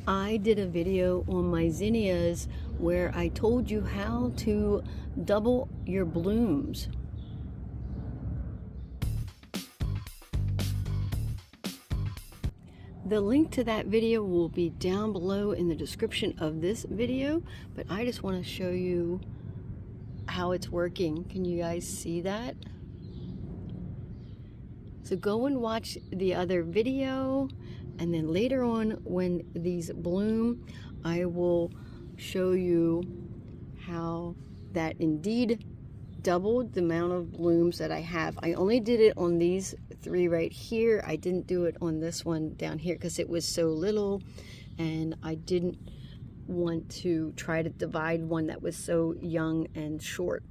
I did a video on my zinnias where I told you how to double your blooms. The link to that video will be down below in the description of this video, but I just want to show you how it's working. Can you guys see that? So go and watch the other video, and then later on when these bloom, I will show you how that indeed doubled the amount of blooms that I have. I only did it on these three right here. I didn't do it on this one down here because it was so little, and I didn't want to try to divide one that was so young and short.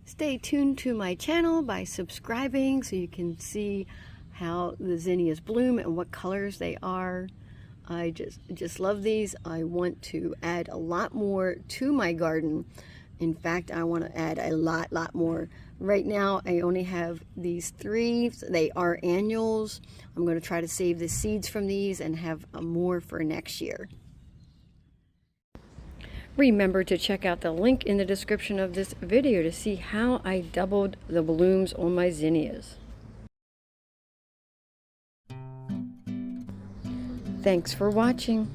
Stay tuned to my channel by subscribing so you can see how the zinnias bloom and what colors they are. I just love these. I want to add a lot more to my garden. In fact, I want to add a lot more. Right now, I only have these three. They are annuals. I'm going to try to save the seeds from these and have more for next year. Remember to check out the link in the description of this video to see how I doubled the blooms on my zinnias. Thanks for watching.